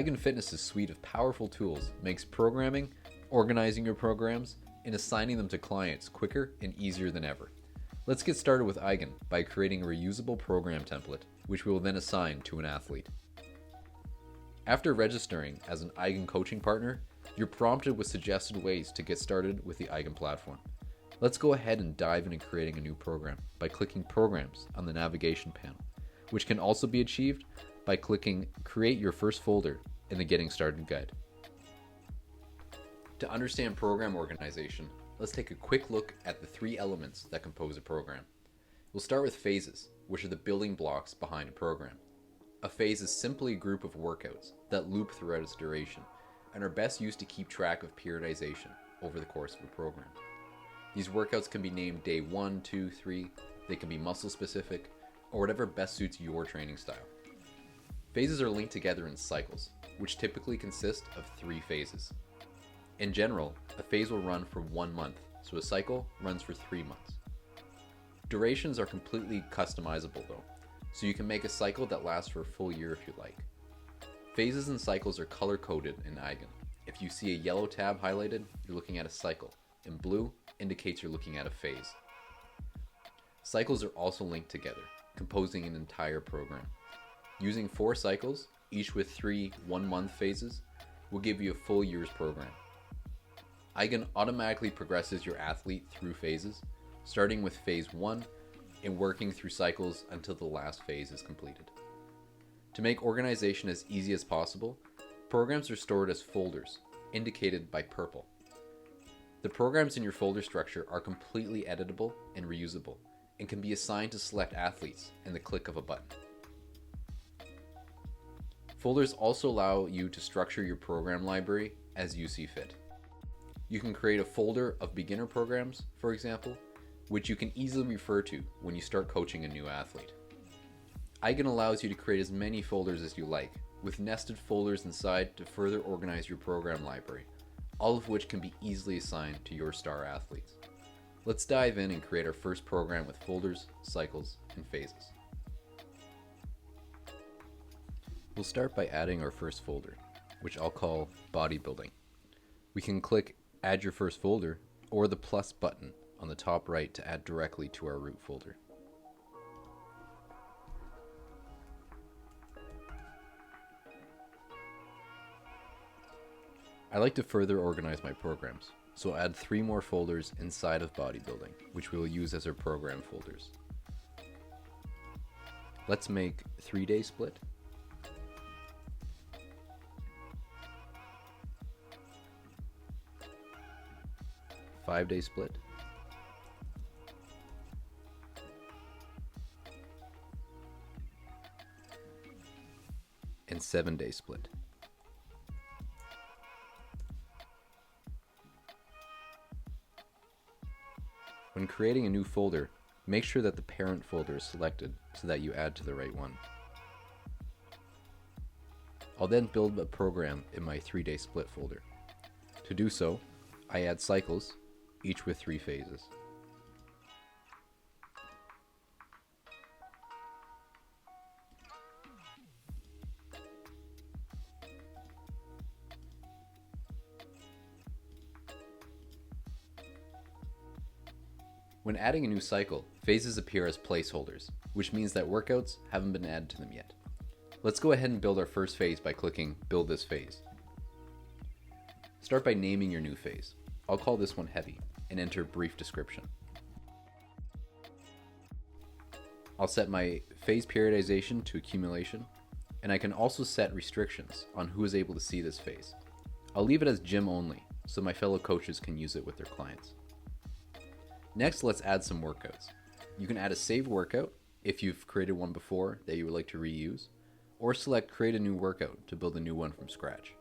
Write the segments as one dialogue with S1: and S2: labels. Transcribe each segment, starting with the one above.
S1: Eigen Fitness's suite of powerful tools makes programming, organizing your programs, and assigning them to clients quicker and easier than ever. Let's get started with Eigen by creating a reusable program template, which we will then assign to an athlete. After registering as an Eigen coaching partner, you're prompted with suggested ways to get started with the Eigen platform. Let's go ahead and dive into creating a new program by clicking Programs on the navigation panel, which can also be achieved by clicking Create Your First Folder in the Getting Started guide. To understand program organization, let's take a quick look at the three elements that compose a program. We'll start with phases, which are the building blocks behind a program. A phase is simply a group of workouts that loop throughout its duration and are best used to keep track of periodization over the course of a program. These workouts can be named day 1, 2, 3, they can be muscle specific, or whatever best suits your training style. Phases are linked together in cycles, which typically consist of 3 phases. In general, a phase will run for 1 month, so a cycle runs for 3 months. Durations are completely customizable though, so you can make a cycle that lasts for a full year if you like. Phases and cycles are color-coded in Eigen. If you see a yellow tab highlighted, you're looking at a cycle, and blue indicates you're looking at a phase. Cycles are also linked together, composing an entire program. Using 4 cycles, each with 3 1-month phases, will give you a full year's program. Eigen automatically progresses your athlete through phases, starting with phase 1 and working through cycles until the last phase is completed. To make organization as easy as possible, programs are stored as folders, indicated by purple. The programs in your folder structure are completely editable and reusable, and can be assigned to select athletes in the click of a button. Folders also allow you to structure your program library as you see fit. You can create a folder of beginner programs, for example, which you can easily refer to when you start coaching a new athlete. Eigen allows you to create as many folders as you like, with nested folders inside to further organize your program library, all of which can be easily assigned to your star athletes. Let's dive in and create our first program with folders, cycles, and phases. We'll start by adding our first folder, which I'll call Bodybuilding. We can click Add Your First Folder or the plus button on the top right to add directly to our root folder. I like to further organize my programs, so I'll add 3 more folders inside of Bodybuilding, which we will use as our program folders. Let's make 3-day split, five-day split, and 7-day split. When creating a new folder, make sure that the parent folder is selected so that you add to the right one. I'll then build a program in my 3-day split folder. To do so, I add cycles, each with 3 phases. When adding a new cycle, phases appear as placeholders, which means that workouts haven't been added to them yet. Let's go ahead and build our first phase by clicking Build this phase. Start by naming your new phase. I'll call this one Heavy and enter brief description. I'll set my phase periodization to accumulation, and I can also set restrictions on who is able to see this phase. I'll leave it as gym only, so my fellow coaches can use it with their clients. Next, let's add some workouts. You can add a saved workout if you've created one before that you would like to reuse, or select Create a New Workout to build a new one from scratch.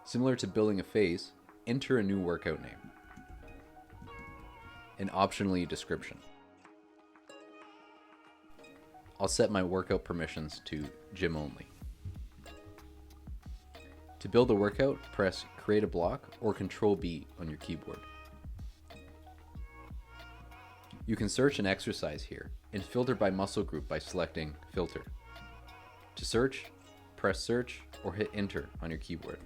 S1: Similar to building a phase, enter a new workout name, and optionally a description. I'll set my workout permissions to gym only. To build a workout, press Create a Block or Ctrl-B on your keyboard. You can search an exercise here and filter by muscle group by selecting Filter. To search, press search or hit enter on your keyboard.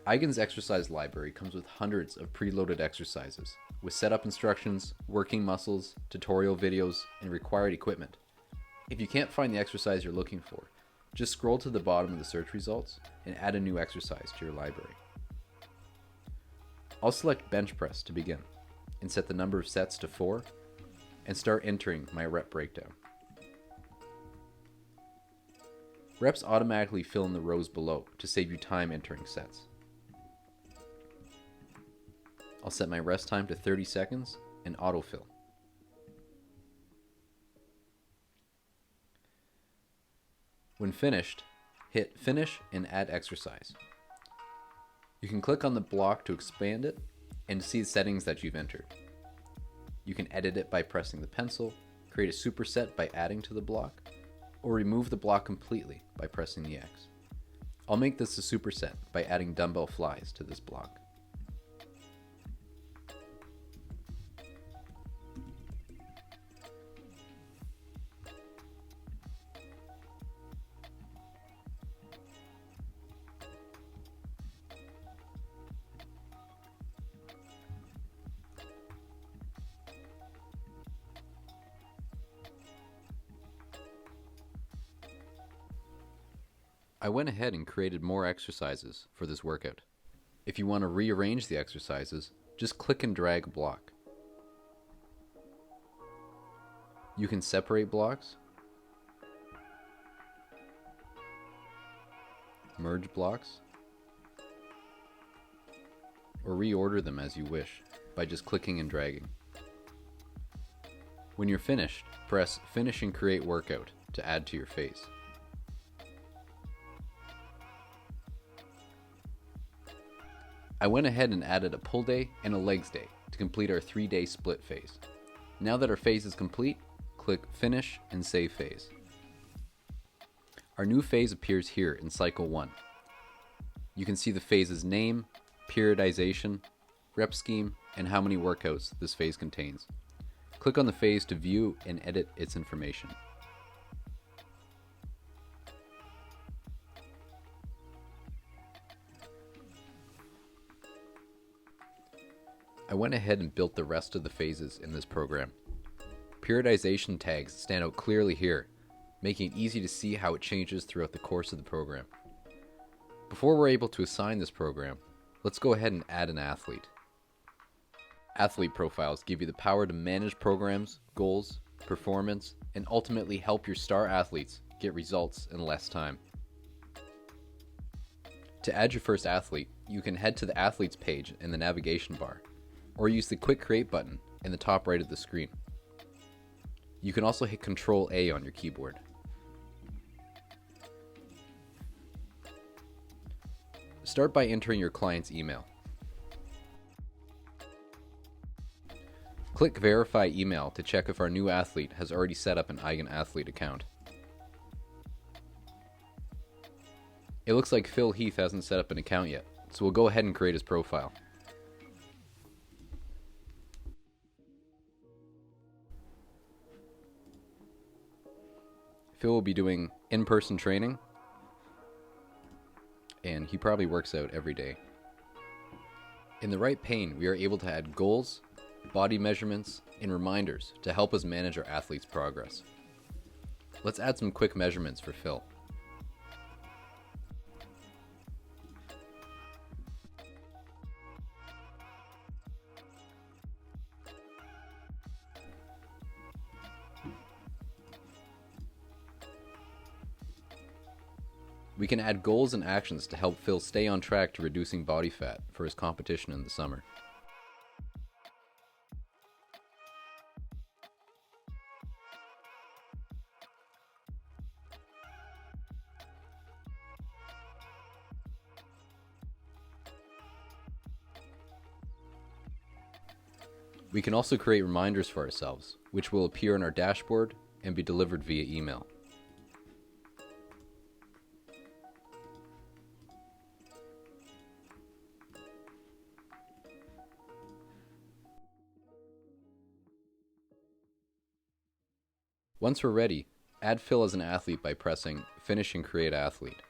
S1: Eigen's exercise library comes with hundreds of preloaded exercises, with setup instructions, working muscles, tutorial videos, and required equipment. If you can't find the exercise you're looking for, just scroll to the bottom of the search results and add a new exercise to your library. I'll select bench press to begin, and set the number of sets to 4, and start entering my rep breakdown. Reps automatically fill in the rows below to save you time entering sets. I'll set my rest time to 30 seconds and autofill. When finished, hit Finish and Add Exercise. You can click on the block to expand it and see the settings that you've entered. You can edit it by pressing the pencil, create a superset by adding to the block, or remove the block completely by pressing the X. I'll make this a superset by adding dumbbell flies to this block. I went ahead and created more exercises for this workout. If you want to rearrange the exercises, just click and drag a block. You can separate blocks, merge blocks, or reorder them as you wish by just clicking and dragging. When you're finished, press Finish and Create Workout to add to your phase. I went ahead and added a pull day and a legs day to complete our 3-day split phase. Now that our phase is complete, click Finish and Save Phase. Our new phase appears here in Cycle 1. You can see the phase's name, periodization, rep scheme, and how many workouts this phase contains. Click on the phase to view and edit its information. I went ahead and built the rest of the phases in this program. Periodization tags stand out clearly here, making it easy to see how it changes throughout the course of the program. Before we're able to assign this program, let's go ahead and add an athlete. Athlete profiles give you the power to manage programs, goals, performance, and ultimately help your star athletes get results in less time. To add your first athlete, you can head to the athletes page in the navigation bar, or use the Quick Create button in the top right of the screen. You can also hit Ctrl A on your keyboard. Start by entering your client's email. Click Verify Email to check if our new athlete has already set up an Eigen Athlete account. It looks like Phil Heath hasn't set up an account yet, so we'll go ahead and create his profile. Phil will be doing in-person training, and he probably works out every day. In the right pane, we are able to add goals, body measurements, and reminders to help us manage our athlete's progress. Let's add some quick measurements for Phil. We can add goals and actions to help Phil stay on track to reducing body fat for his competition in the summer. We can also create reminders for ourselves, which will appear on our dashboard and be delivered via email. Once we're ready, Add Phil as an athlete by pressing Finish and Create Athlete.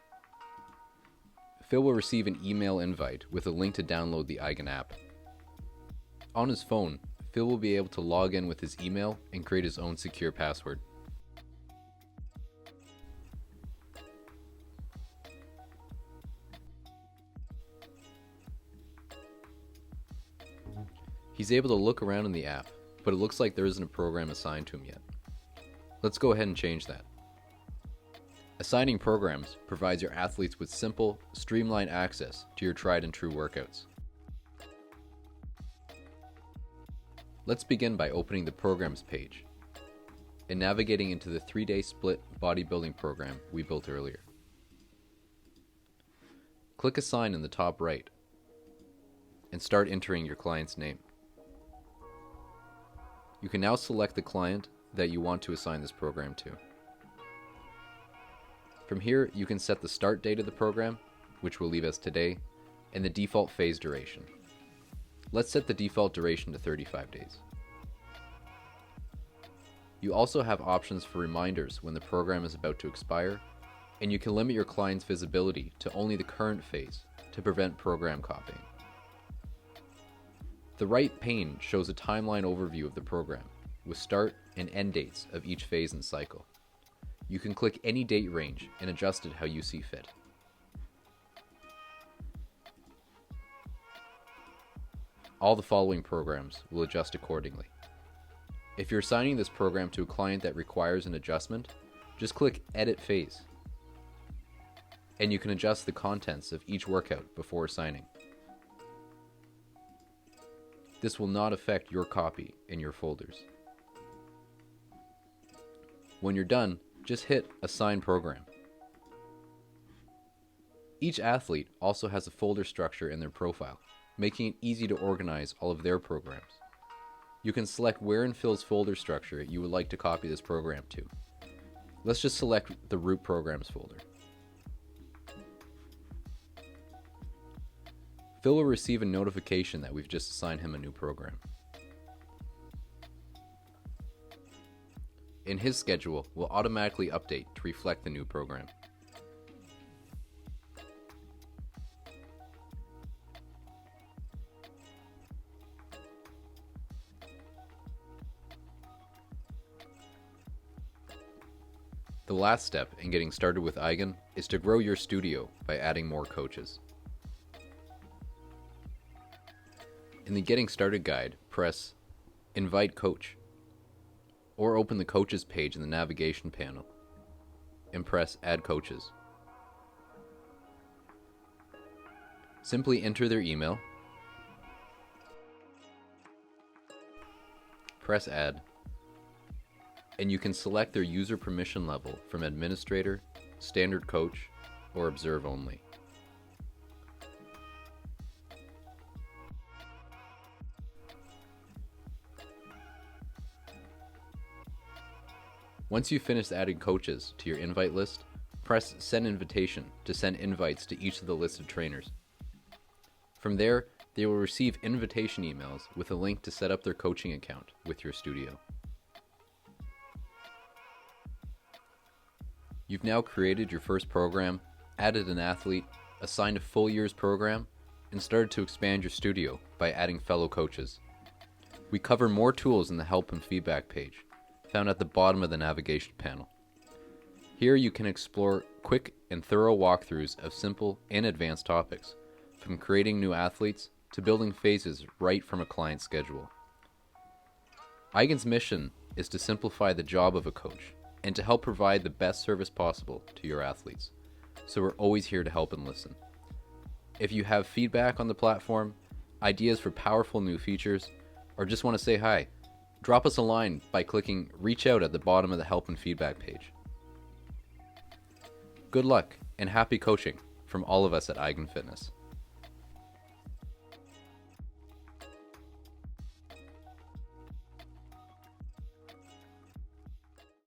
S1: Phil will receive an email invite with a link to download the Eigen app. On his phone, Phil will be able to log in with his email and create his own secure password. He's able to look around in the app, but it looks like there isn't a program assigned to him yet. Let's go ahead and change that. Assigning programs provides your athletes with simple, streamlined access to your tried and true workouts. Let's begin by opening the Programs page and navigating into the 3-day split bodybuilding program we built earlier. Click Assign in the top right and start entering your client's name. You can now select the client that you want to assign this program to. From here, you can set the start date of the program, which we'll leave as today, and the default phase duration. Let's set the default duration to 35 days. You also have options for reminders when the program is about to expire, and you can limit your client's visibility to only the current phase to prevent program copying. The right pane shows a timeline overview of the program, with start and end dates of each phase and cycle. You can click any date range and adjust it how you see fit. All the following programs will adjust accordingly. If you're assigning this program to a client that requires an adjustment, just click Edit Phase, and you can adjust the contents of each workout before assigning. This will not affect your copy in your folders. When you're done, just hit Assign Program. Each athlete also has a folder structure in their profile, making it easy to organize all of their programs. You can select where in Phil's folder structure you would like to copy this program to. Let's just select the Root Programs folder. Phil will receive a notification that we've just assigned him a new program. And his schedule will automatically update to reflect the new program. The last step in getting started with Eigen is to grow your studio by adding more coaches. In the Getting Started guide, press Invite Coach, or open the Coaches page in the navigation panel and press Add Coaches. Simply enter their email, press Add, and you can select their user permission level from Administrator, Standard Coach, or Observe Only. Once you've finished adding coaches to your invite list, press Send Invitation to send invites to each of the listed trainers. From there, they will receive invitation emails with a link to set up their coaching account with your studio. You've now created your first program, added an athlete, assigned a full year's program, and started to expand your studio by adding fellow coaches. We cover more tools in the Help and Feedback page, found at the bottom of the navigation panel. Here you can explore quick and thorough walkthroughs of simple and advanced topics, from creating new athletes to building phases right from a client's schedule. Eigen's mission is to simplify the job of a coach and to help provide the best service possible to your athletes. So we're always here to help and listen. If you have feedback on the platform, ideas for powerful new features, or just want to say hi, drop us a line by clicking Reach Out at the bottom of the Help and Feedback page. Good luck and happy coaching from all of us at Eigen Fitness.